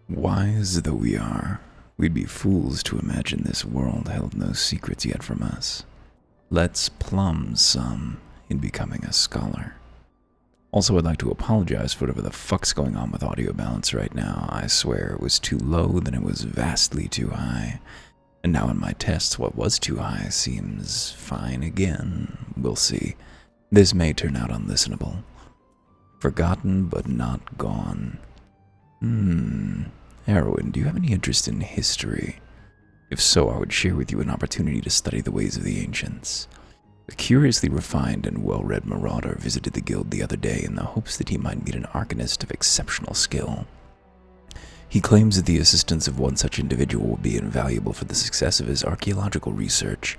Wise though we are, we'd be fools to imagine this world held no secrets yet from us. Let's plumb some in becoming a scholar. Also, I'd like to apologize for whatever the fuck's going on with audio balance right now. I swear it was too low, then it was vastly too high. And now in my tests, what was too high seems fine again. We'll see. This may turn out unlistenable. Forgotten but not gone. Heroine, do you have any interest in history? If so, I would share with you an opportunity to study the ways of the ancients. A curiously refined and well-read marauder visited the guild the other day in the hopes that he might meet an arcanist of exceptional skill. He claims that the assistance of one such individual will be invaluable for the success of his archaeological research.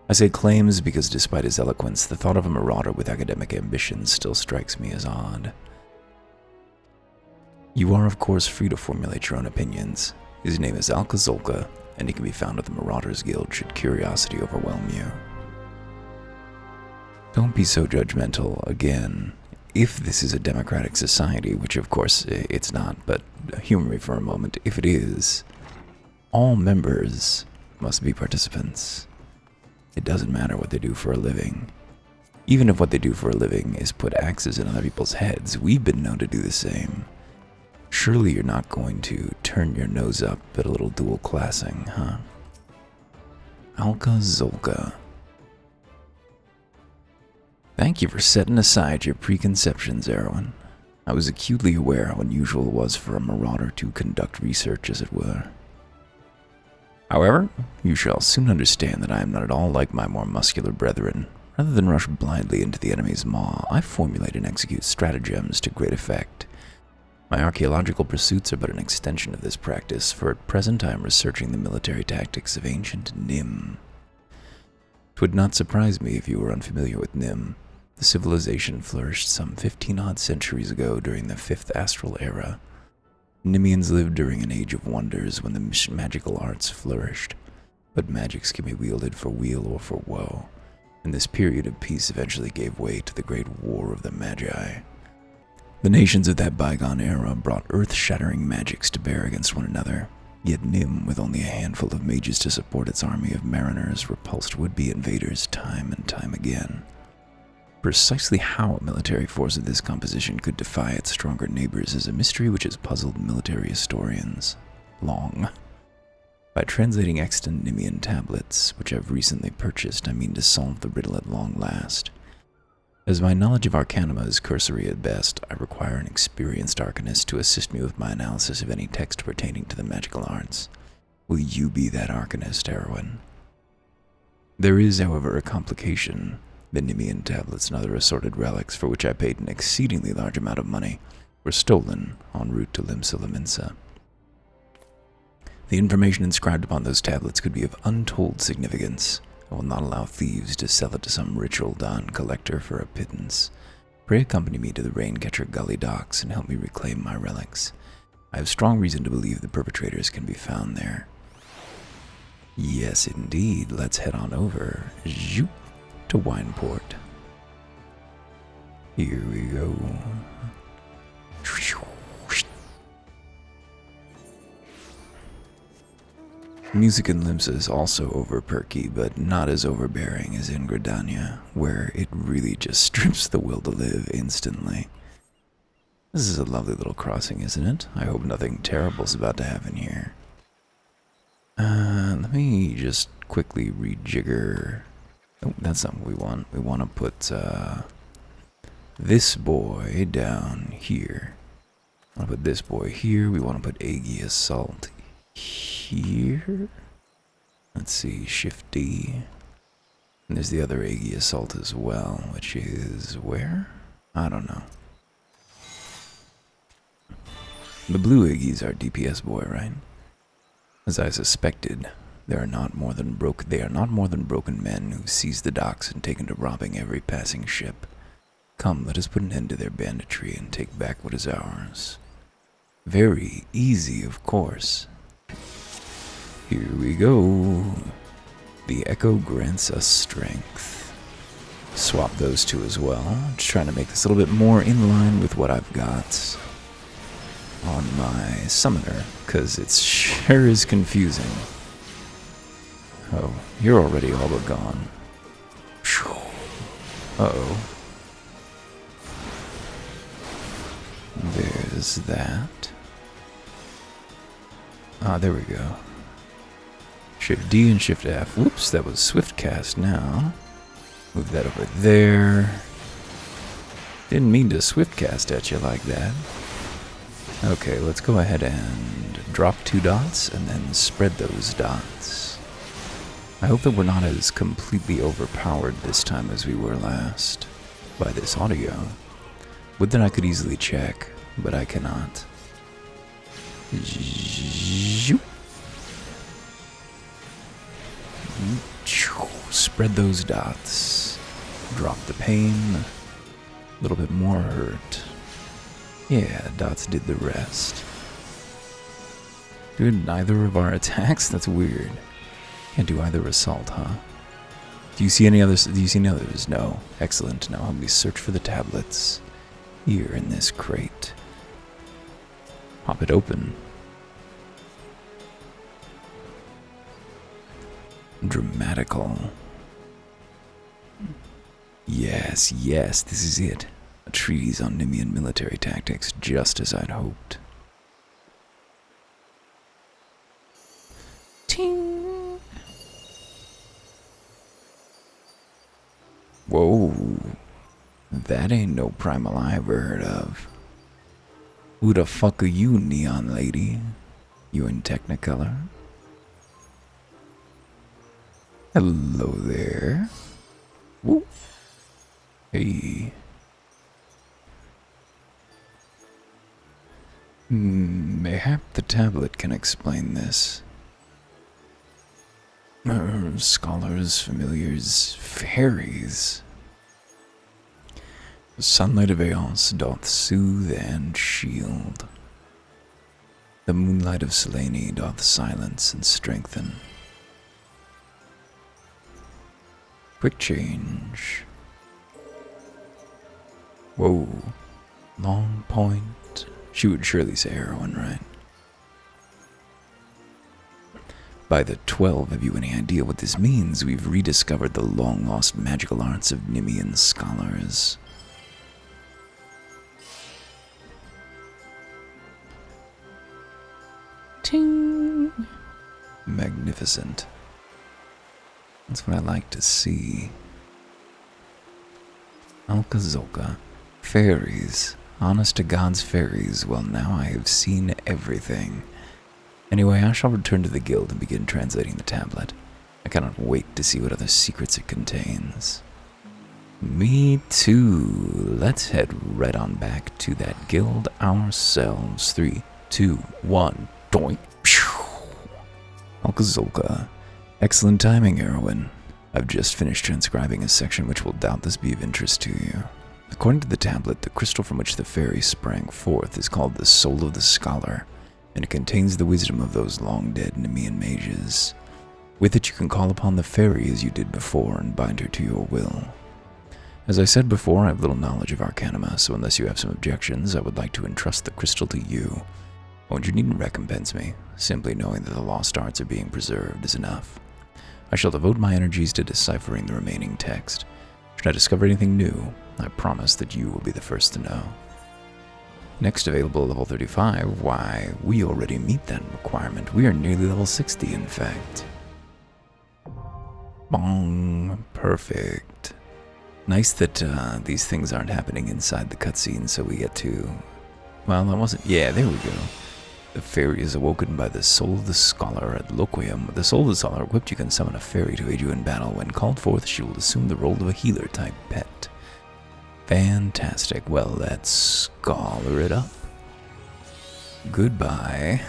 I say claims because despite his eloquence, the thought of a marauder with academic ambitions still strikes me as odd. You are, of course, free to formulate your own opinions. His name is Alcazolka, and he can be found at the Marauders Guild should curiosity overwhelm you. Don't be so judgmental, again. If this is a democratic society, which of course it's not, but humor me for a moment, if it is, all members must be participants. It doesn't matter what they do for a living. Even if what they do for a living is put axes in other people's heads, we've been known to do the same. Surely you're not going to turn your nose up at a little dual classing, huh? Alcazolka. Thank you for setting aside your preconceptions, Erwin. I was acutely aware how unusual it was for a marauder to conduct research, as it were. However, you shall soon understand that I am not at all like my more muscular brethren. Rather than rush blindly into the enemy's maw, I formulate and execute stratagems to great effect. My archaeological pursuits are but an extension of this practice, for at present I am researching the military tactics of ancient Nim. 'Twould not surprise me if you were unfamiliar with Nim. The civilization flourished some 15-odd centuries ago during the 5th Astral Era. Nimians lived during an age of wonders when the magical arts flourished, but magics can be wielded for weal or for woe, and this period of peace eventually gave way to the Great War of the Magi. The nations of that bygone era brought earth-shattering magics to bear against one another, yet Nim, with only a handful of mages to support its army of mariners, repulsed would-be invaders time and time again. Precisely how a military force of this composition could defy its stronger neighbors is a mystery which has puzzled military historians long. By translating extant Nimian tablets, which I've recently purchased, I mean to solve the riddle at long last. As my knowledge of Arcanima is cursory at best, I require an experienced arcanist to assist me with my analysis of any text pertaining to the magical arts. Will you be that arcanist, Erwin? There is, however, a complication. The Nimian tablets and other assorted relics, for which I paid an exceedingly large amount of money, were stolen en route to Limsa. The information inscribed upon those tablets could be of untold significance. I will not allow thieves to sell it to some ritual Don collector for a pittance. Pray accompany me to the Raincatcher Gully docks and help me reclaim my relics. I have strong reason to believe the perpetrators can be found there. Yes, indeed. Let's head on over. Zoop. To Wineport. Here we go. Music in Limsa is also over-perky, but not as overbearing as in Gridania, where it really just strips the will to live instantly. This is a lovely little crossing, isn't it? I hope nothing terrible's about to happen here. Let me just quickly rejigger. Oh, that's not what we want. We want to put this boy down here. I want to put this boy here. We want to put Aggie Assault here. Let's see, Shift D. And there's the other Aggie Assault as well, which is where? I don't know. The blue Aggie's our DPS boy, right? As I suspected. They are not more than broken men who seize the docks and take into robbing every passing ship. Come, let us put an end to their banditry and take back what is ours. Very easy, of course. Here we go. The Echo grants us strength. Swap those two as well. Just trying to make this a little bit more in line with what I've got. on my summoner, because it sure is confusing. Oh, you're already all but gone. Uh-oh. There's that. Ah, there we go. Shift D and Shift F. Whoops, that was Swift Cast now. Move that over there. Didn't mean to Swift Cast at you like that. Okay, let's go ahead and drop 2 dots and then spread those dots. I hope that we're not as completely overpowered this time as we were last by this audio. Would that I could easily check, but I cannot. Spread those dots. Drop the pain. A little bit more hurt. Yeah, dots did the rest. Did neither of our attacks? That's weird. Can't do either assault, huh? Do you see any others? Do you see any others? No. Excellent. Now help me search for the tablets. Here in this crate. Pop it open. Dramatical. Yes, yes, this is it. A treatise on Nemean military tactics, just as I'd hoped. Ting! Whoa. That ain't no primal I ever heard of. Who the fuck are you, neon lady? You in Technicolor? Hello there. Woo. Hey. Mayhap the tablet can explain this. Scholars, familiars, fairies. The sunlight of Eos doth soothe and shield. The moonlight of Selene doth silence and strengthen. Quick change. Whoa. Long point. She would surely say heroin, right? By the 12, have you any idea what this means? We've rediscovered the long-lost magical arts of Nemean scholars. Ting! Magnificent. That's what I like to see. Alka-Zolka. Fairies. Honest to God's fairies. Well, now I have seen everything. Anyway, I shall return to the guild and begin translating the tablet. I cannot wait to see what other secrets it contains. Me too. Let's head right on back to that guild ourselves. 3, 2, 1. Doink. Alka-Zolka. Excellent timing, heroine. I've just finished transcribing a section which will doubtless be of interest to you. According to the tablet, the crystal from which the fairy sprang forth is called the Soul of the Scholar, and it contains the wisdom of those long-dead Nemean mages. With it you can call upon the fairy as you did before and bind her to your will. As I said before, I have little knowledge of Arcanima, so unless you have some objections, I would like to entrust the crystal to you. Oh, and you needn't recompense me. Simply knowing that the lost arts are being preserved is enough. I shall devote my energies to deciphering the remaining text. Should I discover anything new, I promise that you will be the first to know. Next available level 35, why, we already meet that requirement. We are nearly level 60, in fact. Bong. Perfect. Nice that these things aren't happening inside the cutscene, so we get to... Well, that wasn't... Yeah, there we go. The fairy is awoken by the Soul of the Scholar at Loquium. With the Soul of the Scholar equipped, you can summon a fairy to aid you in battle. When called forth, she will assume the role of a healer-type pet. Fantastic. Well, let's scholar it up. Goodbye.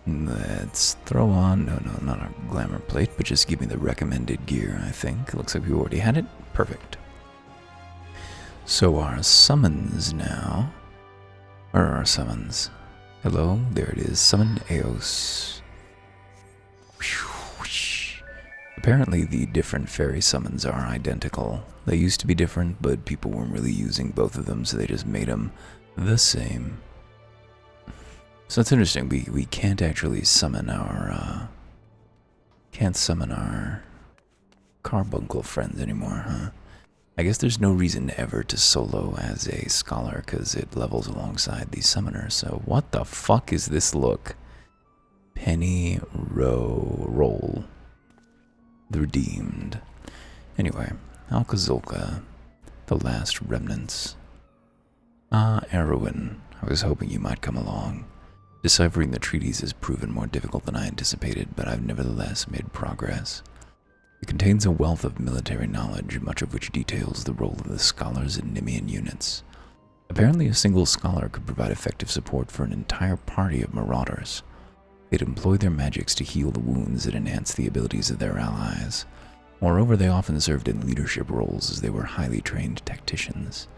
Let's throw on... No, not a glamour plate, but just give me the recommended gear, I think. Looks like we already had it. Perfect. So our summons now... Where are our summons? Hello, there it is. Summon Eos. Apparently the different fairy summons are identical. They used to be different, but people weren't really using both of them, so they just made them the same. So that's interesting. We can't actually summon our carbuncle friends anymore, huh? I guess there's no reason ever to solo as a scholar because it levels alongside the summoner. So what the fuck is this look? Penny roll. The redeemed. Anyway, Alcazolka, the last remnants. Ah, Erwin, I was hoping you might come along. Deciphering the treaties has proven more difficult than I anticipated, but I've nevertheless made progress. It contains a wealth of military knowledge, much of which details the role of the scholars in Nemean units. Apparently a single scholar could provide effective support for an entire party of marauders. They'd employ their magics to heal the wounds that enhance the abilities of their allies. Moreover, they often served in leadership roles as they were highly trained tacticians.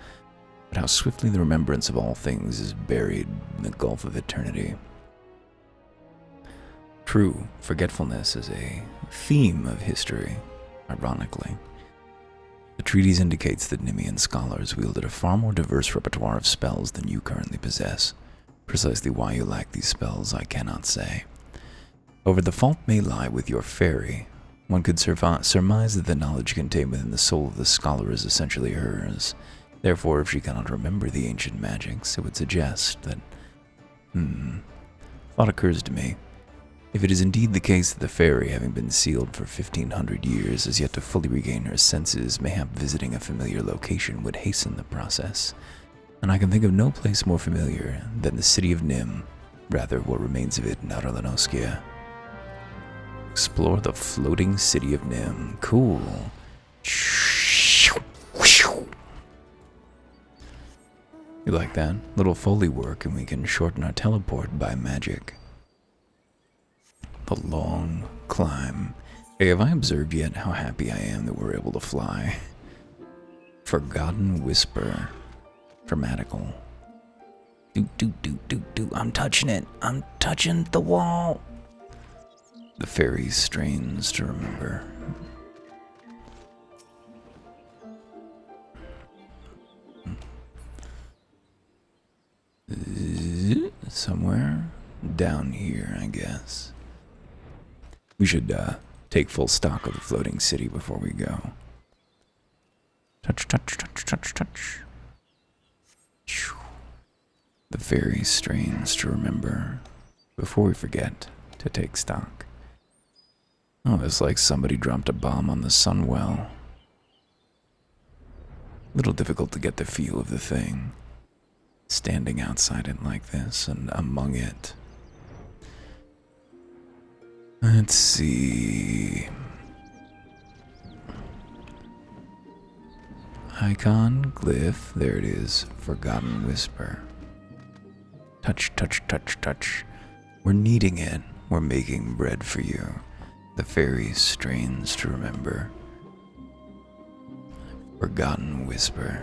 But how swiftly the remembrance of all things is buried in the gulf of eternity. True, forgetfulness is a theme of history, ironically. The treatise indicates that Nemean scholars wielded a far more diverse repertoire of spells than you currently possess. Precisely why you lack these spells, I cannot say. However, the fault may lie with your fairy. One could surmise that the knowledge contained within the soul of the scholar is essentially hers. Therefore, if she cannot remember the ancient magics, it would suggest that... Thought occurs to me. If it is indeed the case that the fairy, having been sealed for 1,500 years, has yet to fully regain her senses, mayhap visiting a familiar location would hasten the process. And I can think of no place more familiar than the city of Nim, rather what remains of it in Arlanoskia. Explore the floating city of Nim. Cool. You like that? Little Foley work, and we can shorten our teleport by magic. The long climb. Hey, have I observed yet how happy I am that we're able to fly? Forgotten Whisper. Dramatical. Do. I'm touching it. I'm touching the wall. The fairy's strains to remember. Somewhere down here, I guess. We should take full stock of the floating city before we go. Touch. The fairy strains to remember before we forget to take stock. Oh, it's like somebody dropped a bomb on the Sunwell. Little difficult to get the feel of the thing. Standing outside it like this and among it. Let's see. Icon, glyph, there it is. Forgotten Whisper. Touch. We're needing it. We're making bread for you. The fairy's strains to remember. Forgotten Whisper.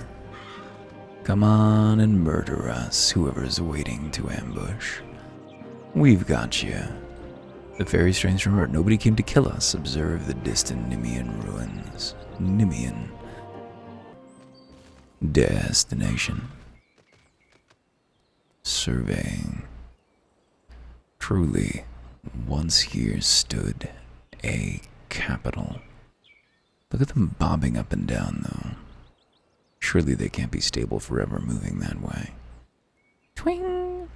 Come on and murder us, whoever's waiting to ambush. We've got you. The fairy's strains to remember. Nobody came to kill us. Observe the distant Nemean ruins. Nemean. Destination. Surveying. Truly, once here stood a capital. Look at them bobbing up and down, though. Surely they can't be stable forever moving that way. Twing!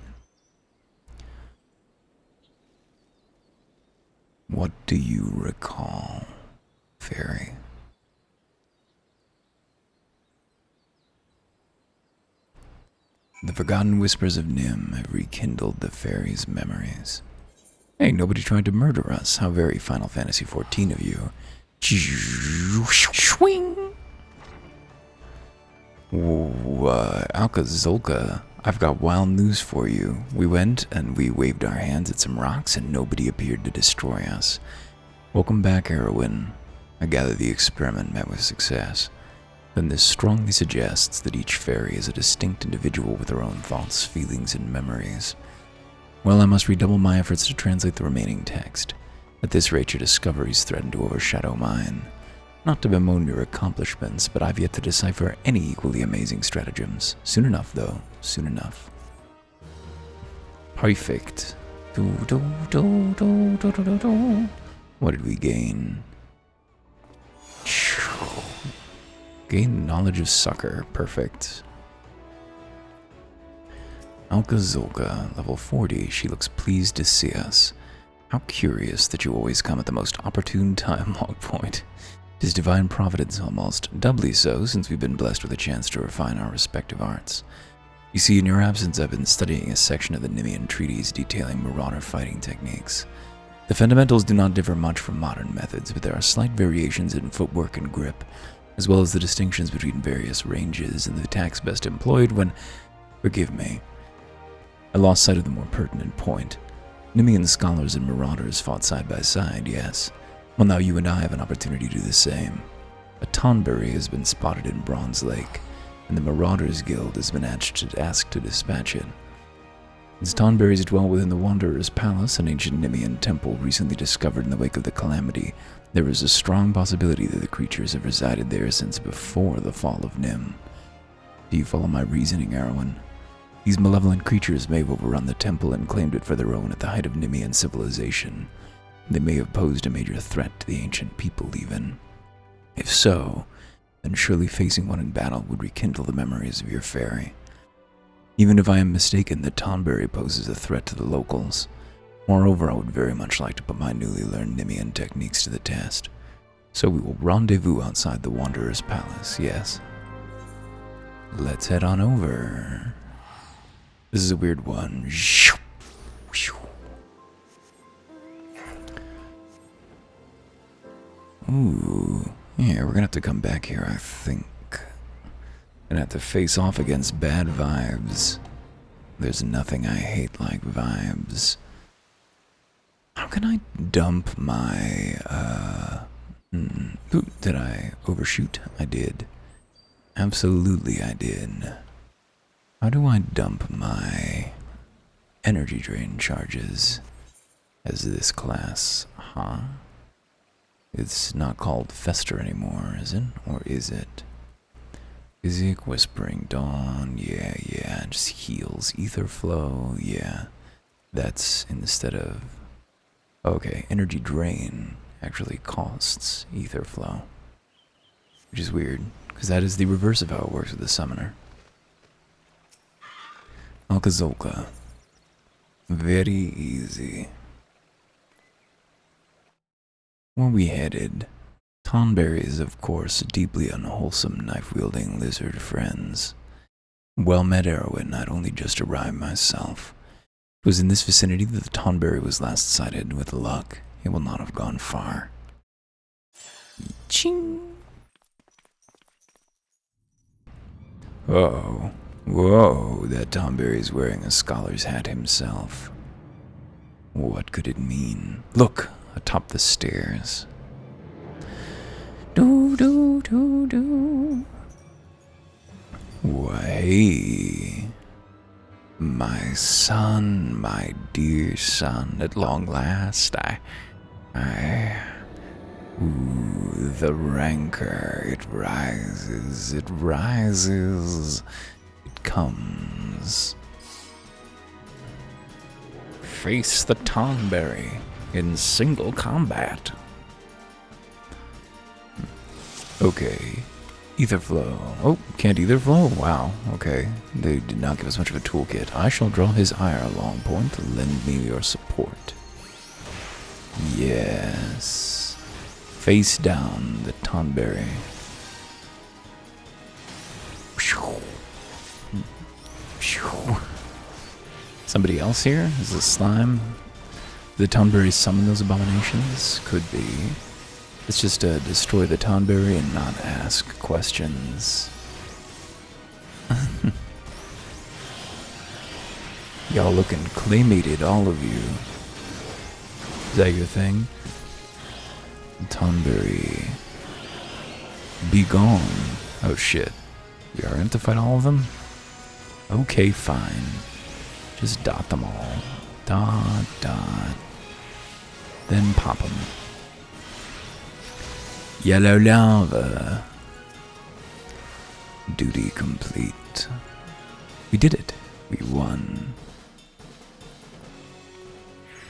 What do you recall, fairy? The forgotten whispers of Nim have rekindled the fairy's memories. Hey, nobody tried to murder us. How very Final Fantasy XIV of you. Swing! Alcazolka, I've got wild news for you. We went and we waved our hands at some rocks and nobody appeared to destroy us. Welcome back, Erwin. I gather the experiment met with success. Then this strongly suggests that each fairy is a distinct individual with her own thoughts, feelings, and memories. Well, I must redouble my efforts to translate the remaining text. At this rate, your discoveries threaten to overshadow mine. Not to bemoan your accomplishments, but I've yet to decipher any equally amazing stratagems. Soon enough, though. Soon enough. Perfect. What did we gain? Gain knowledge of sucker. Perfect. Alka-Zolka, level 40. She looks pleased to see us. How curious that you always come at the most opportune time, log point. It is divine providence almost, doubly so since we've been blessed with a chance to refine our respective arts. You see, in your absence, I've been studying a section of the Nemean treatise detailing marauder fighting techniques. The fundamentals do not differ much from modern methods, but there are slight variations in footwork and grip, as well as the distinctions between various ranges and the attacks best employed when... Forgive me. I lost sight of the more pertinent point. Nemean scholars and marauders fought side by side, yes. Well, now you and I have an opportunity to do the same. A Tonberry has been spotted in Bronze Lake, and the Marauders Guild has been asked to dispatch it. As Tonberries dwell within the Wanderer's Palace, an ancient Nemean temple recently discovered in the wake of the calamity, there is a strong possibility that the creatures have resided there since before the fall of Nim. Do you follow my reasoning, Erwin? These malevolent creatures may have overrun the temple and claimed it for their own at the height of Nemean civilization. They may have posed a major threat to the ancient people even. If so, then surely facing one in battle would rekindle the memories of your fairy. Even if I am mistaken that Tonberry poses a threat to the locals. Moreover, I would very much like to put my newly learned Nemean techniques to the test. So we will rendezvous outside the Wanderer's Palace, yes? Let's head on over. This is a weird one. Ooh, yeah, we're gonna have to come back here, I think. Gonna have to face off against bad vibes. There's nothing I hate like vibes. How can I dump my, Ooh, did I overshoot? I did. Absolutely I did. How do I dump my energy drain charges as this class? Huh? It's not called Fester anymore, is it? Or is it? Physic, Whispering Dawn, yeah, just heals. Ether Flow, yeah. That's instead of... Okay, Energy Drain actually costs Ether Flow. Which is weird, because that is the reverse of how it works with the Summoner. Alka-Zolka. Very easy. Where we headed? Tonberries, of course, deeply unwholesome knife-wielding lizard friends. Well met, Erwin. I'd only just arrived myself. It was in this vicinity that the Tonberry was last sighted. With luck, it will not have gone far. Ching! Oh. Whoa, that Tonberry's wearing a scholar's hat himself. What could it mean? Look, atop the stairs. Do. Why, my son, my dear son, at long last, ooh, the rancor, it rises, it comes. Face the Tonberry in single combat. Okay. Ether Flow. Oh, can't Ether Flow? Wow, okay. They did not give us much of a toolkit. I shall draw his ire, long point. Lend me your support. Yes. Face down, the Tonberry. Somebody else here? Is this slime? Did the Tonberry summon those abominations? Could be. Let's just destroy the Tonberry and not ask questions. Y'all looking claymated, all of you. Is that your thing? Tonberry. Be gone. Oh shit. We are going to fight all of them? Okay, fine. Just dot them all. Dot. Then pop them. Yellow lava. Duty complete. We did it. We won.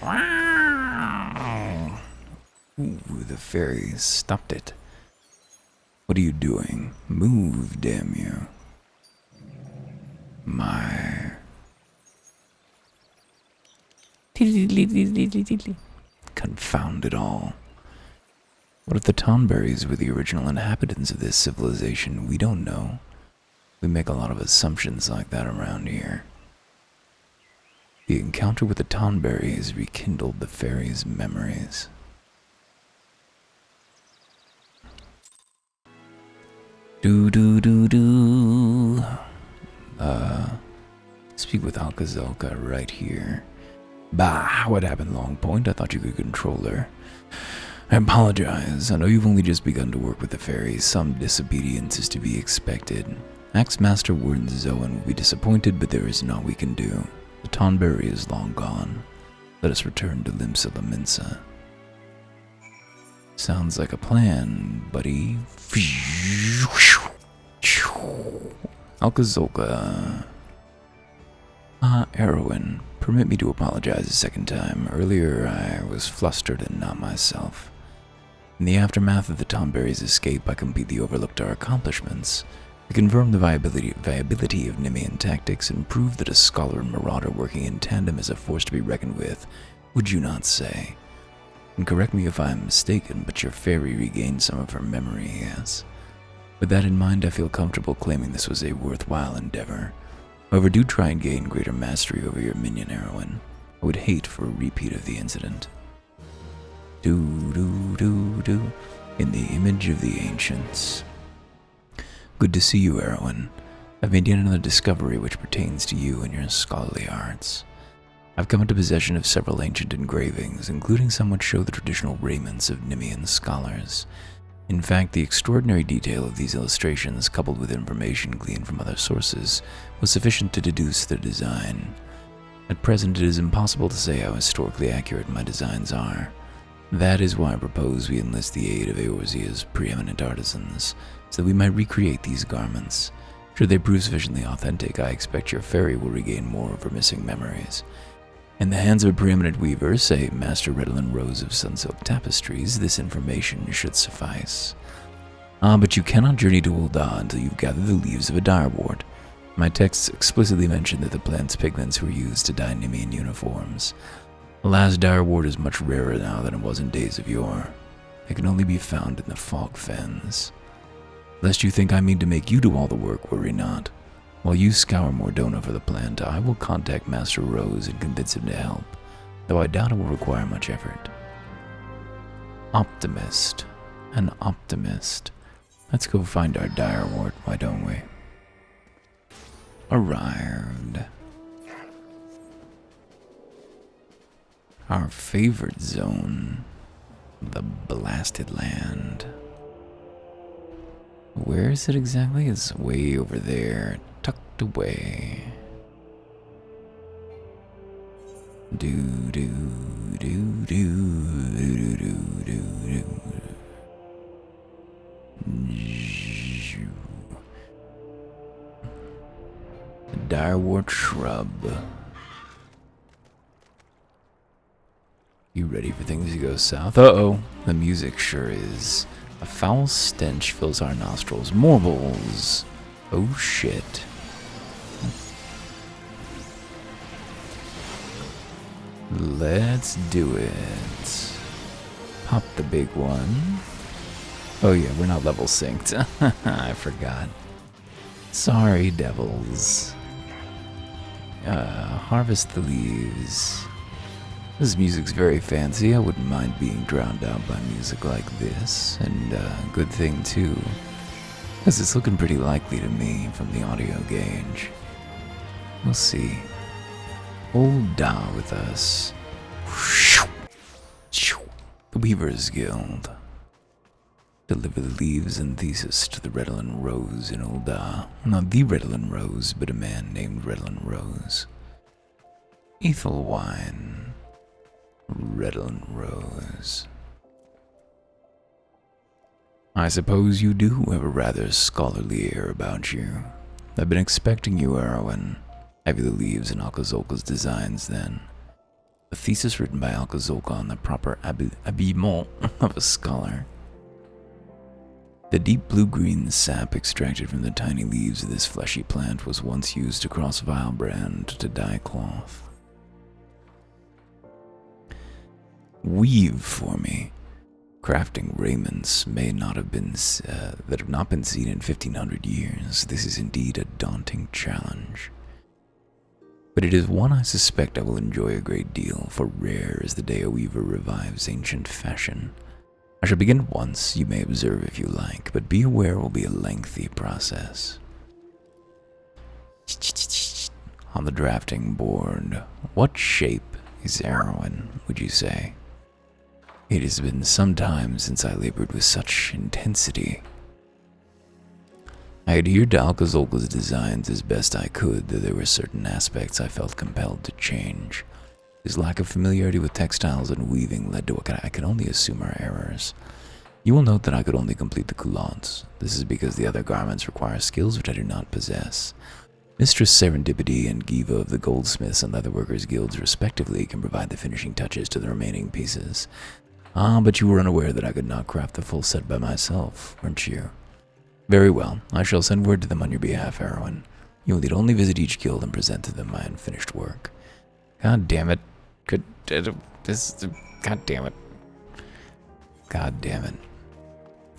Wow. Ooh, the fairy stopped it. What are you doing? Move, damn you. My. Confound it all. What if the Tonberries were the original inhabitants of this civilization? We don't know. We make a lot of assumptions like that around here. The encounter with the Tonberries rekindled the fairy's memories. Do. Speak with Alcazolka right here. Bah, what happened, Long Point? I thought you could control her. I apologize. I know you've only just begun to work with the fairies. Some disobedience is to be expected. Axe-Master Warden Zoan will be disappointed, but there is naught we can do. The Tonberry is long gone. Let us return to Limsa Laminsa. Sounds like a plan, buddy. Alcazolka. Erwin, permit me to apologize a second time. Earlier, I was flustered and not myself. In the aftermath of the Tonberry's escape, I completely overlooked our accomplishments. We confirmed the viability of Nemean tactics and proved that a scholar and marauder working in tandem is a force to be reckoned with, would you not say? And correct me if I am mistaken, but your fairy regained some of her memory, yes? With that in mind, I feel comfortable claiming this was a worthwhile endeavor. However, do try and gain greater mastery over your minion, Erwin. I would hate for a repeat of the incident. In the image of the ancients. Good to see you, Erwin. I've made yet another discovery which pertains to you and your scholarly arts. I've come into possession of several ancient engravings, including some which show the traditional raiments of Nemean scholars. In fact, the extraordinary detail of these illustrations, coupled with information gleaned from other sources, was sufficient to deduce their design. At present, it is impossible to say how historically accurate my designs are. That is why I propose we enlist the aid of Eorzea's preeminent artisans, so that we might recreate these garments. Should they prove sufficiently authentic, I expect your fairy will regain more of her missing memories. In the hands of a preeminent weaver, say Master Redolin Rose of Sunsilk Tapestries, this information should suffice. But you cannot journey to Ul'dah until you've gathered the leaves of a direwort. My texts explicitly mention that the plant's pigments were used to dye Nemean uniforms. Alas, direwort is much rarer now than it was in days of yore. It can only be found in the fog fens. Lest you think I mean to make you do all the work, worry not. While you scour Mordona for the plant, I will contact Master Rose and convince him to help, though I doubt it will require much effort. Optimist. An optimist. Let's go find our direwort, why don't we? Arrived. Our favorite zone. The Blasted Land. Where is it exactly? It's way over there, tucked away. The direwort shrub. You ready for things to go south? Uh-oh, the music sure is. A foul stench fills our nostrils. Morbals. Oh shit. Let's do it. Pop the big one. Oh yeah, we're not level synced. I forgot. Sorry, devils. Harvest the leaves. This music's very fancy. I wouldn't mind being drowned out by music like this. And good thing too, because it's looking pretty likely to me from the audio gauge. We'll see. Ul'dah with us. The Weaver's Guild. Deliver the leaves and thesis to the Redolin Rose in Ul'dah. Not the Redolin Rose, but a man named Redolin Rose. Ethelwine. Redolin Rose. I suppose you do have a rather scholarly air about you. I've been expecting you, Erwin. Have you the leaves and Alcazolka's designs, then? A thesis written by Alcazolka on the proper habillement of a scholar. The deep blue-green sap extracted from the tiny leaves of this fleshy plant was once used across Vilebrand to dye cloth. Weave for me. Crafting raiments may not have been that have not been seen in 1500 years. This is indeed a daunting challenge. But it is one I suspect I will enjoy a great deal, for rare is the day a weaver revives ancient fashion. I shall begin at once, you may observe if you like, but be aware it will be a lengthy process. On the drafting board, what shape is heroin, would you say? It has been some time since I labored with such intensity. I adhered to Alcazolka's designs as best I could, though there were certain aspects I felt compelled to change. His lack of familiarity with textiles and weaving led to what I can only assume are errors. You will note that I could only complete the culottes. This is because the other garments require skills which I do not possess. Mistress Serendipity and Giva of the Goldsmiths and Leatherworkers Guilds respectively can provide the finishing touches to the remaining pieces. Ah, but you were unaware that I could not craft the full set by myself, weren't you? Very well, I shall send word to them on your behalf, heroine. You will need only visit each guild and present to them my unfinished work. God damn it. God damn it. God damn it.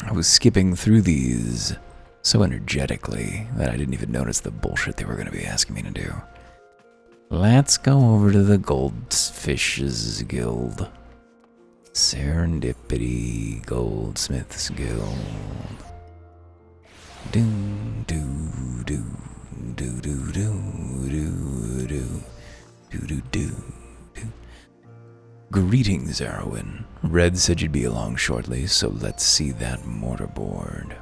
I was skipping through these so energetically that I didn't even notice the bullshit they were going to be asking me to do. Let's go over to the Goldfish's Guild. Serendipity Goldsmiths Guild. Do do do do do do do do do do do. Greetings, Erwin. Red said you'd be along shortly, so let's see that mortarboard.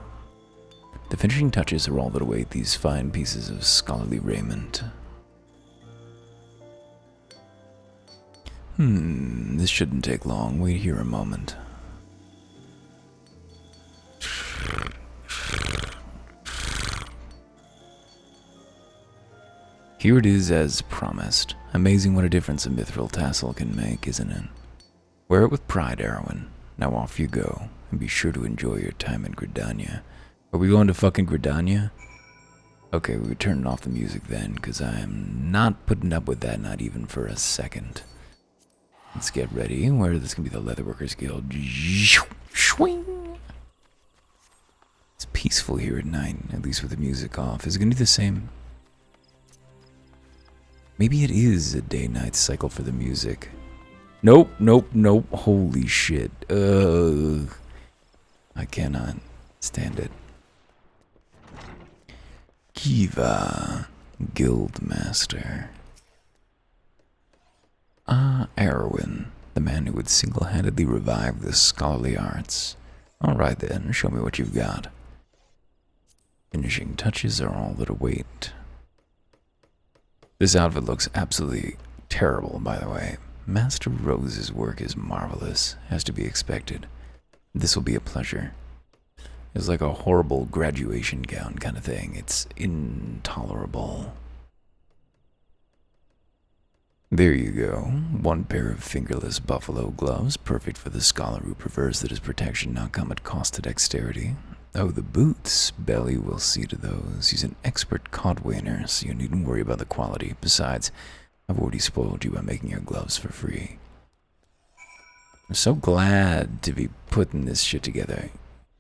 The finishing touches are all that await these fine pieces of scholarly raiment. This shouldn't take long. Wait here a moment. Here it is as promised. Amazing what a difference a mithril tassel can make, isn't it? Wear it with pride, Erwin. Now off you go, and be sure to enjoy your time in Gridania. Are we going to fucking Gridania? Okay, we're turning off the music then, because I am not putting up with that, not even for a second. Let's get ready. Where this can be the Leatherworkers Guild. Swing! It's peaceful here at night, at least with the music off. Is it going to be the same? Maybe it is a day-night cycle for the music. Nope, nope, nope. Holy shit. Ugh. I cannot stand it. Kiva, Guildmaster. Ah, Erwin, the man who would single-handedly revive the scholarly arts. Alright then, show me what you've got. Finishing touches are all that await. This outfit looks absolutely terrible, by the way. Master Rose's work is marvelous, as to be expected. This will be a pleasure. It's like a horrible graduation gown kind of thing. It's intolerable. There you go. One pair of fingerless buffalo gloves, perfect for the scholar who prefers that his protection not come at cost to dexterity. Oh, the boots. Belly will see to those. He's an expert codwainer, so you needn't worry about the quality. Besides, I've already spoiled you by making your gloves for free. I'm so glad to be putting this shit together.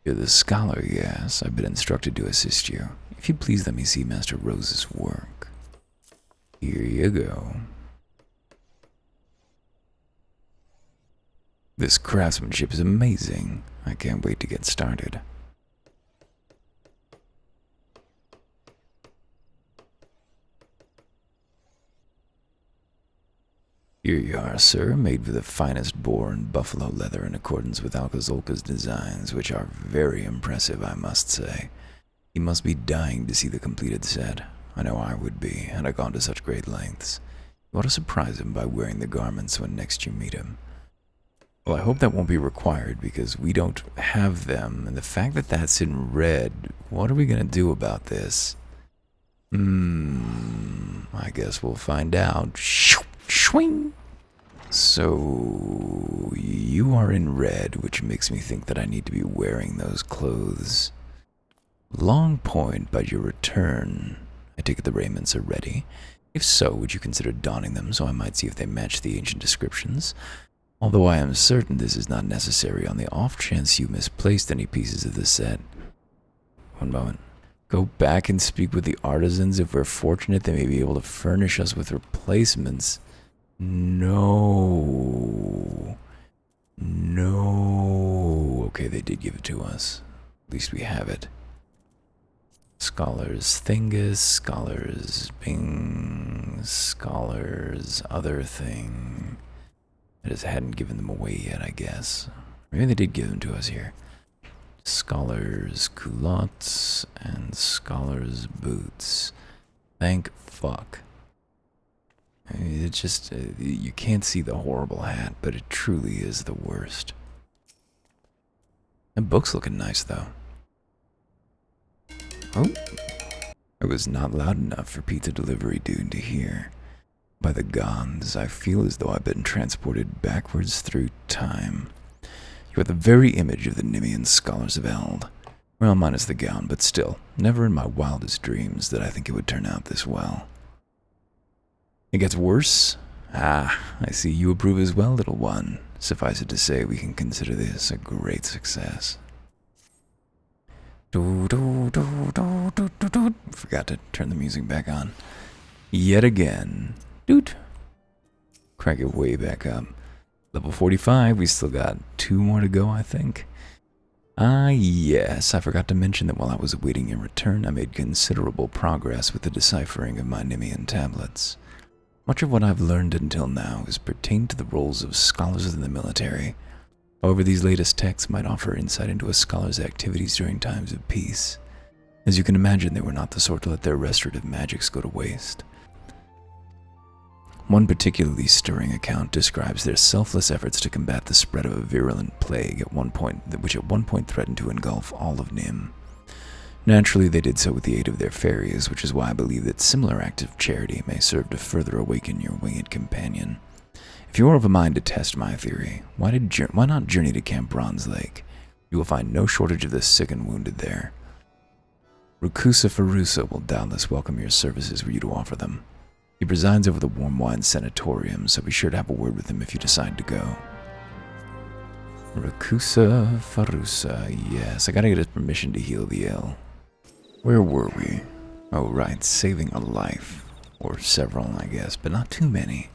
You're the scholar, yes. I've been instructed to assist you. If you please, let me see Master Rose's work. Here you go. This craftsmanship is amazing. I can't wait to get started. Here you are, sir, made with the finest boar and buffalo leather in accordance with Alcazolka's designs, which are very impressive, I must say. You must be dying to see the completed set. I know I would be, had I gone to such great lengths. You ought to surprise him by wearing the garments when next you meet him. Well, I hope that won't be required, because we don't have them, and the fact that that's in red, what are we going to do about this? I guess we'll find out. Swing! So, you are in red, which makes me think that I need to be wearing those clothes. Long point, by your return. I take it the raiments are ready. If so, would you consider donning them so I might see if they match the ancient descriptions? Although I am certain this is not necessary on the off chance you misplaced any pieces of the set. One moment. Go back and speak with the artisans. If we're fortunate, they may be able to furnish us with replacements. No. No. Okay, they did give it to us. At least we have it. Scholars Thingus, Scholars Bing, Scholars Other Thing. I just hadn't given them away yet, I guess. Maybe they did give them to us here. Scholars Culottes and Scholars Boots. Thank fuck. I mean, it's just, you can't see the horrible hat, but it truly is the worst. That book's looking nice, though. Oh. It was not loud enough for pizza delivery dude to hear. By the gods, I feel as though I've been transported backwards through time. You are the very image of the Nemean scholars of Eld. Well, minus the gown, but still, never in my wildest dreams did I think it would turn out this well. It gets worse? Ah, I see you approve as well, little one. Suffice it to say, we can consider this a great success. Forgot to turn the music back on. Yet again. Doot. Crank it way back up. Level 45, we still got 2 more to go, I think. Ah, yes, I forgot to mention that while I was awaiting your return, I made considerable progress with the deciphering of my Nemean tablets. Much of what I've learned until now has pertained to the roles of scholars in the military. However, these latest texts might offer insight into a scholar's activities during times of peace. As you can imagine, they were not the sort to let their restorative magics go to waste. One particularly stirring account describes their selfless efforts to combat the spread of a virulent plague which at one point threatened to engulf all of Nim. Naturally, they did so with the aid of their fairies, which is why I believe that similar acts of charity may serve to further awaken your winged companion. If you are of a mind to test my theory, why not journey to Camp Bronze Lake? You will find no shortage of the sick and wounded there. Rukusa Farusa will doubtless welcome your services were you to offer them. He presides over the Warm Wine Sanatorium, so be sure to have a word with him if you decide to go. Rukusa Farusa, yes, I gotta get his permission to heal the ill. Where were we? Oh, right, saving a life. Or several, I guess, but not too many.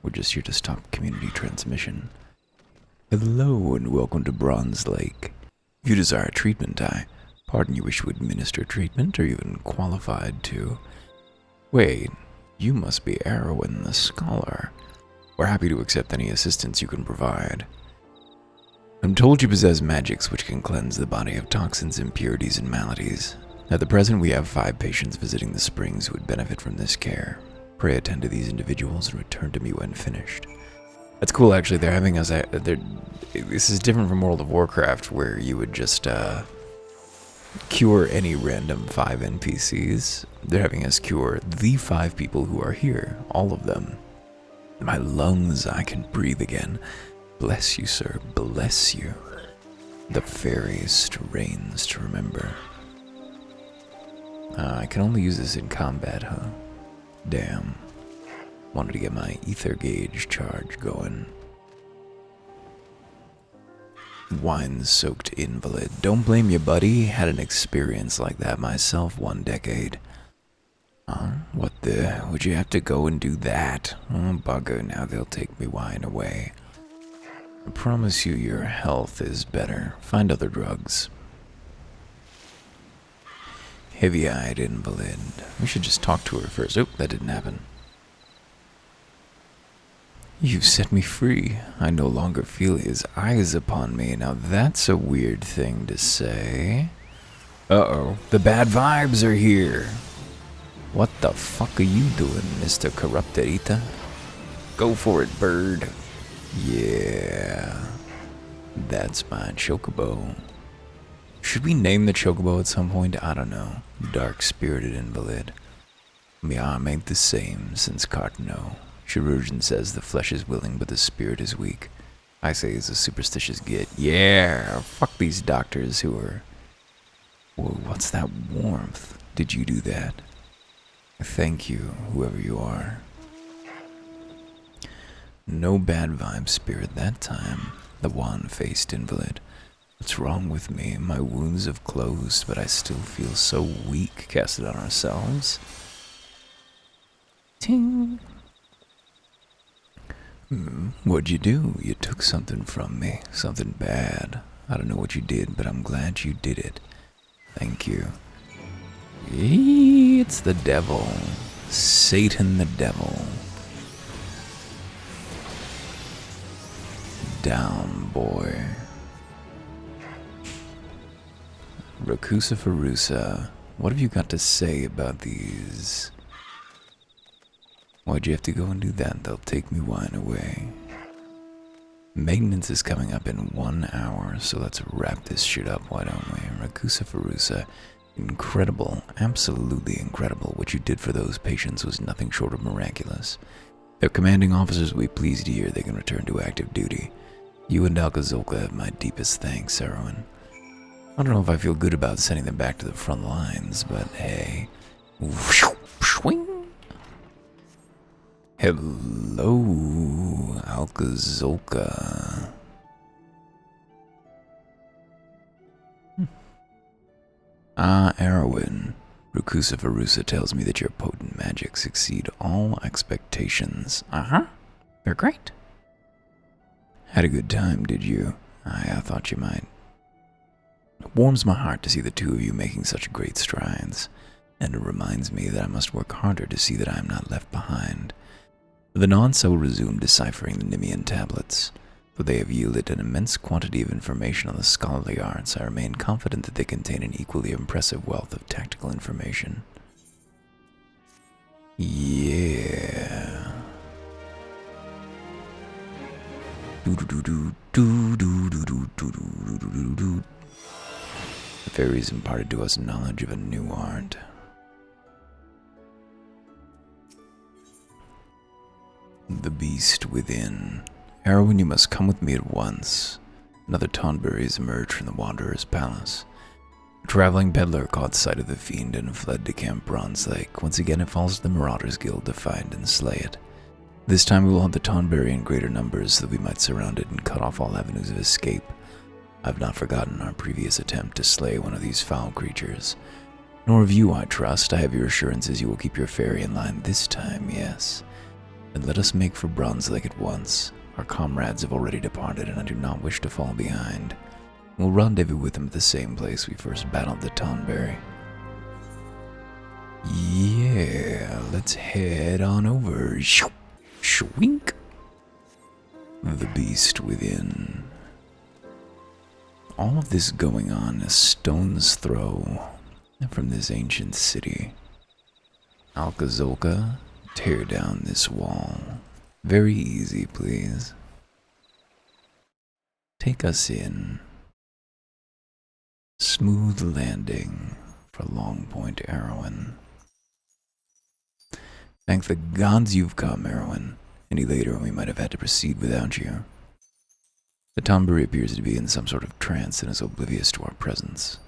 We're just here to stop community transmission. Hello and welcome to Bronze Lake. If you desire treatment, pardon you wish to administer treatment, or even qualified to... Wait, you must be Erwin the Scholar. We're happy to accept any assistance you can provide. I'm told you possess magics which can cleanse the body of toxins, impurities, and maladies. At the present, we have 5 patients visiting the springs who would benefit from this care. Pray attend to these individuals and return to me when finished. That's cool, actually. They're having us... this is different from World of Warcraft, where you would just cure any random 5 NPCs. They're having us cure the 5 people who are here. All of them. My lungs, I can breathe again. Bless you, sir. Bless you. The fairest reigns to remember. I can only use this in combat, huh? Damn. Wanted to get my ether gauge charge going. Wine-soaked invalid. Don't blame you, buddy. Had an experience like that myself 1 decade. What the? Would you have to go and do that? Oh, bugger, now they'll take me wine away. I promise you your health is better. Find other drugs. Heavy-eyed invalid. We should just talk to her first. Oh, that didn't happen. You set me free. I no longer feel his eyes upon me. Now that's a weird thing to say. Uh-oh. The bad vibes are here. What the fuck are you doing, Mr. Corrupterita? Go for it, bird. Yeah. That's my chocobo. Should we name the chocobo at some point? I don't know. Dark-spirited invalid. My arm ain't the same since Cartano. Chirurgeon says the flesh is willing, but the spirit is weak. I say it's a superstitious git. Yeah, fuck these doctors who are... Whoa, what's that warmth? Did you do that? Thank you, whoever you are. No bad vibes, spirit, that time. The wan-faced invalid. What's wrong with me? My wounds have closed, but I still feel so weak. Cast it on ourselves. Ting. What'd you do? You took something from me. Something bad. I don't know what you did, but I'm glad you did it. Thank you. It's the devil. Satan the devil. Down, boy. Rakusa Farusa, what have you got to say about these? Why'd you have to go and do that? They'll take me wine away. Maintenance is coming up in 1 hour, so let's wrap this shit up, why don't we? Rakusa Farusa, incredible, absolutely incredible. What you did for those patients was nothing short of miraculous. Their commanding officers will be pleased to hear they can return to active duty. You and Alkazolka have my deepest thanks, Erwin. I don't know if I feel good about sending them back to the front lines, but hey. Swing. Hello, Alkazolka. Erwin. Rakusa Farusa tells me that your potent magics exceed all expectations. They're great. Had a good time, did you? I thought you might. It warms my heart to see the two of you making such great strides, and it reminds me that I must work harder to see that I am not left behind. The nonce will resume deciphering the Nimian tablets. Though they have yielded an immense quantity of information on the scholarly arts, I remain confident that they contain an equally impressive wealth of tactical information. Yeah. The fairies imparted to us knowledge of a new art. The beast within. Erwin, you must come with me at once. Another Tonberry has emerged from the Wanderer's palace. A traveling peddler caught sight of the fiend and fled to Camp Bronze Lake. Once again it falls to the Marauders Guild to find and slay it. This time we will have the Tonberry in greater numbers so that we might surround it and cut off all avenues of escape. I have not forgotten our previous attempt to slay one of these foul creatures. Nor have you, I trust. I have your assurances you will keep your fairy in line this time, yes. And let us make for Bronze Lake at once. Our comrades have already departed, and I do not wish to fall behind. We'll rendezvous with them at the same place we first battled the Tonberry. Yeah, let's head on over. Shwink. The beast within. All of this going on a stone's throw from this ancient city. Alkazolka, tear down this wall. Very easy, please. Take us in. Smooth landing for Long Point, Erwin. Thank the gods you've come, Erwin. Any later we might have had to proceed without you. The Tonberry appears to be in some sort of trance and is oblivious to our presence.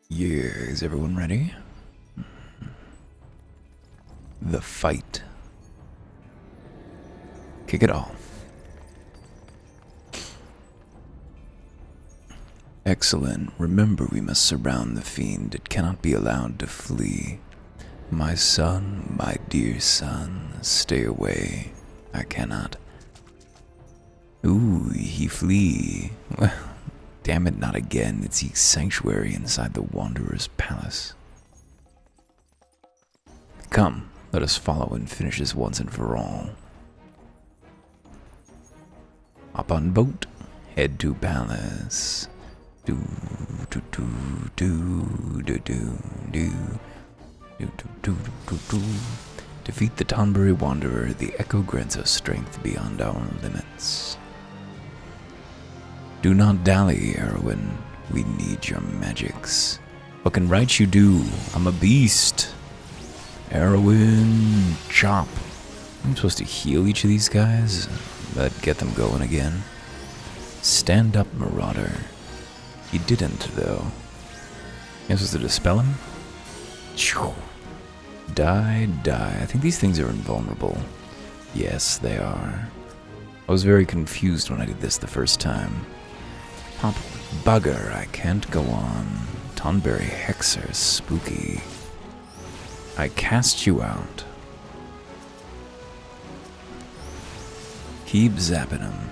Yeah, is everyone ready? The fight. Kick it off. Excellent. Remember, we must surround the fiend. It cannot be allowed to flee. My son, my dear son, stay away. I cannot. Ooh, he flee. Well, damn it, not again. It seeks sanctuary inside the Wanderer's palace. Come. Let us follow and finish this once and for all. Hop on boat, head to palace. Do do do do do do do do do do do. Defeat the Tonberry Wanderer. The echo grants us strength beyond our limits. Do not dally, Erwin. We need your magics. What can right you do? I'm a beast. Heroin chop. I'm supposed to heal each of these guys, but get them going again. Stand up, Marauder. He didn't, though. I'm supposed to dispel him? Die, die. I think these things are invulnerable. Yes, they are. I was very confused when I did this the first time. Pop bugger, I can't go on. Tonberry Hexer, spooky. I cast you out. Keep zapping him.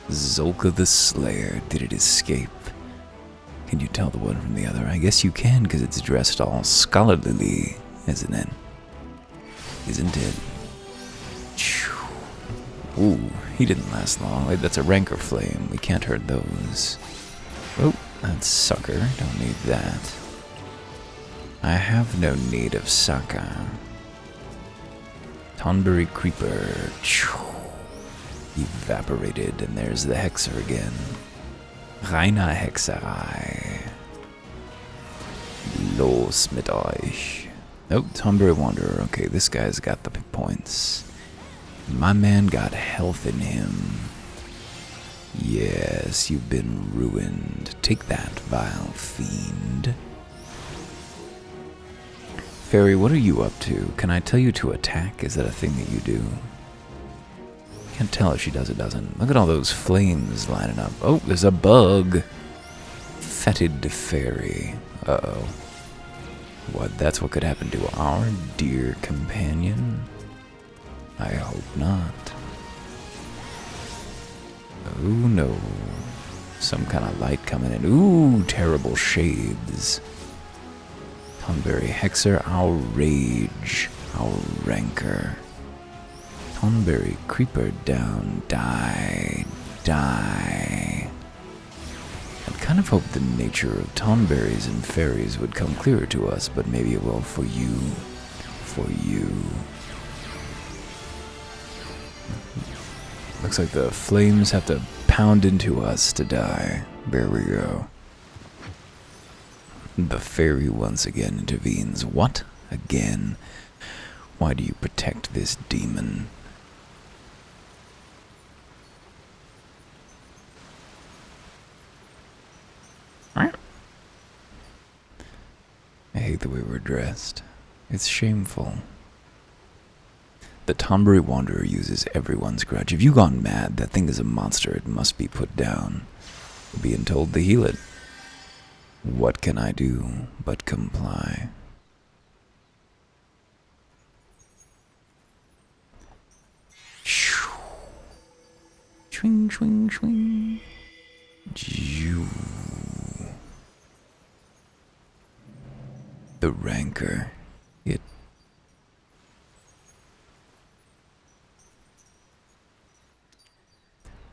Zolka the Slayer, did it escape? Can you tell the one from the other? I guess you can, because it's dressed all scholarly, isn't it? Isn't it? Ooh, he didn't last long. Wait, that's a rancor flame. We can't hurt those. Oh, that sucker. Don't need that. I have no need of Saka. Tonberry Creeper. Evaporated, and there's the Hexer again. Reiner Hexerei. Los mit euch. Oh, Tonberry Wanderer. Okay, this guy's got the points. My man got health in him. Yes, you've been ruined. Take that, vile fiend. Fairy, what are you up to? Can I tell you to attack? Is that a thing that you do? Can't tell if she does or doesn't. Look at all those flames lining up. Oh, there's a bug. Fetid fairy. Uh-oh. What? That's what could happen to our dear companion? I hope not. Oh no. Some kind of light coming in. Ooh, terrible shades. Tonberry Hexer, our rage, our rancor. Tonberry Creeper down, die, die. I'd kind of hope the nature of Tonberries and fairies would come clearer to us, but maybe it will for you. For you. Looks like the flames have to pound into us to die. There we go. The fairy once again intervenes. What? Again? Why do you protect this demon? I hate the way we're dressed. It's shameful. The Tonberry Wanderer uses everyone's grudge. If you've gone mad, that thing is a monster. It must be put down. We're being told to heal it. What can I do but comply? Swing, swing, swing. The rancor. It.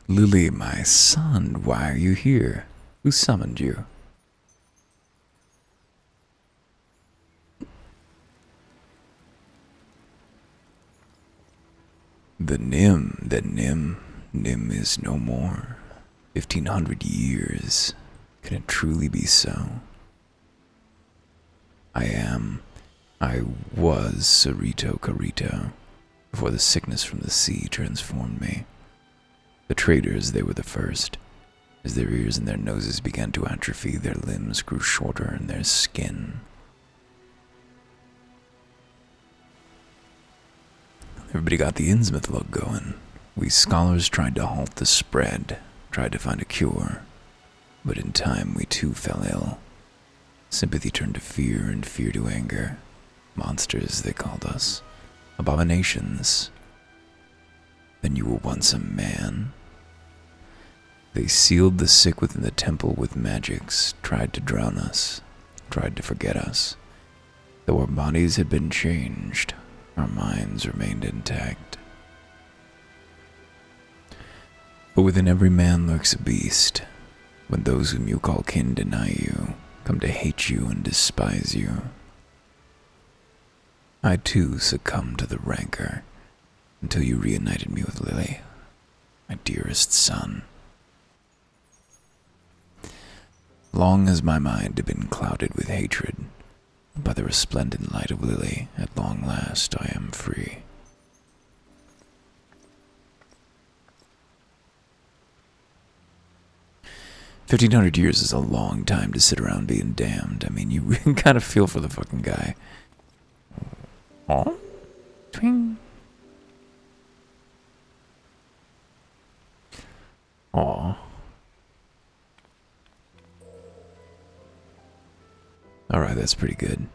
Lily, my son, why are you here? Who summoned you? The Nim is no more. 1500 years. Can it truly be so? I was Cerrito Carito, before the sickness from the sea transformed me. The traders, they were the first. As their ears and their noses began to atrophy, their limbs grew shorter and their skin. Everybody got the Innsmouth look going. We scholars tried to halt the spread, tried to find a cure. But in time, we too fell ill. Sympathy turned to fear and fear to anger. Monsters, they called us. Abominations. Then you were once a man. They sealed the sick within the temple with magics, tried to drown us, tried to forget us. Though our bodies had been changed, our minds remained intact. But within every man lurks a beast. When those whom you call kin deny you, come to hate you and despise you. I too succumbed to the rancor, until you reunited me with Lily, my dearest son. Long has my mind been clouded with hatred, By the resplendent light of Lily, at long last I am free. $1,500 is a long time to sit around being damned. I mean, you really kind of feel for the fucking guy. Aw? Twing. Aw. Alright, that's pretty good.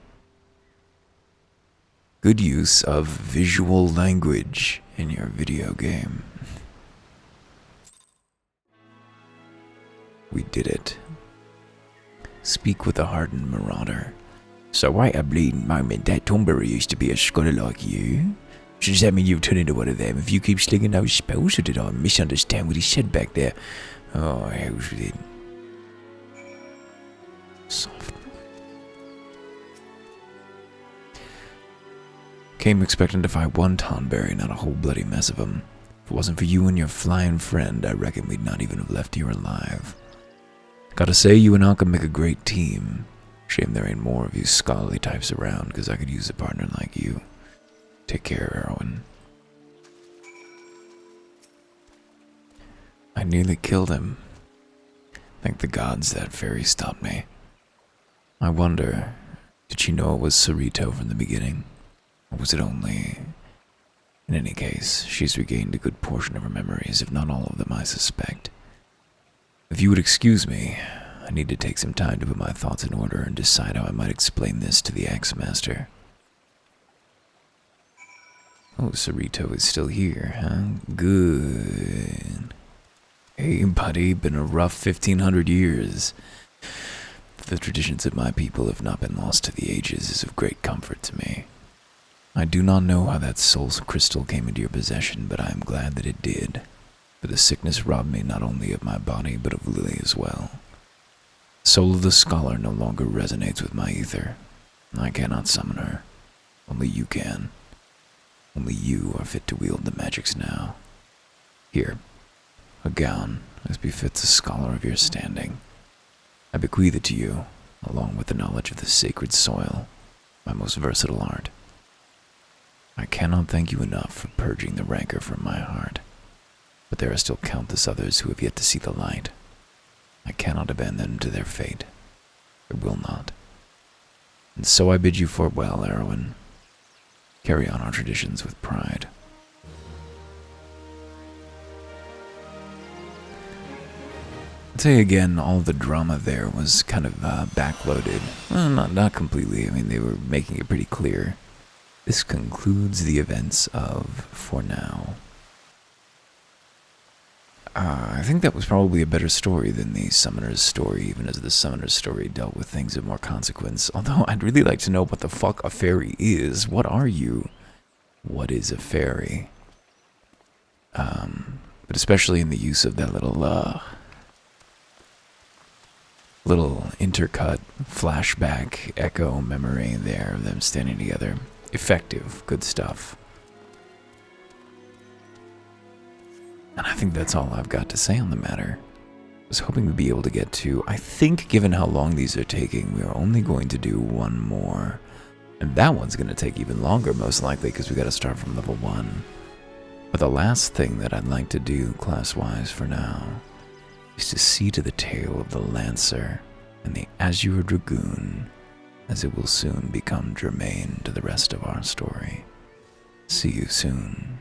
Good use of visual language in your video game. We did it. Speak with a hardened marauder. So wait a bleeding moment, that Tomberry used to be a scholar like you? So does that mean you've turned into one of them if you keep slinging those spells, or did I misunderstand what he said back there? Oh, hell's with it. Soft. Came expecting to find one Tonberry, not a whole bloody mess of them. If it wasn't for you and your flying friend, I reckon we'd not even have left here alive. Gotta say, you and I could make a great team. Shame there ain't more of you scholarly types around, because I could use a partner like you. Take care, Erwin. I nearly killed him. Thank the gods that fairy stopped me. I wonder, did she know it was Cerrito from the beginning? Or was it only... In any case, she's regained a good portion of her memories, if not all of them, I suspect. If you would excuse me, I need to take some time to put my thoughts in order and decide how I might explain this to the Axe-Master. Oh, Cerrito is still here, huh? Good. Hey, buddy, been a rough 1,500 years. The traditions of my people have not been lost to the ages is of great comfort to me. I do not know how that soul's crystal came into your possession, but I am glad that it did. For the sickness robbed me not only of my body, but of Lily as well. The soul of the scholar no longer resonates with my ether. I cannot summon her. Only you can. Only you are fit to wield the magics now. Here, a gown, as befits a scholar of your standing. I bequeath it to you, along with the knowledge of the sacred soil, my most versatile art. I cannot thank you enough for purging the rancor from my heart, but there are still countless others who have yet to see the light. I cannot abandon them to their fate. I will not. And so I bid you farewell, Erwin. Carry on our traditions with pride. I'd say again, all the drama there was kind of backloaded. Well, not completely. I mean, they were making it pretty clear. This concludes the events of For Now. I think that was probably a better story than the Summoner's story, even as the Summoner's story dealt with things of more consequence. Although I'd really like to know what the fuck a fairy is. What are you? What is a fairy? But especially in the use of that little intercut flashback echo memory there of them standing together. Effective, good stuff. And I think that's all I've got to say on the matter. I was hoping to be able to get to, I think given how long these are taking, we are only going to do one more. And that one's going to take even longer, most likely, because we got to start from level 1. But the last thing that I'd like to do, class-wise for now, is to see to the tale of the Lancer and the Azure Dragoon, as it will soon become germane to the rest of our story. See you soon.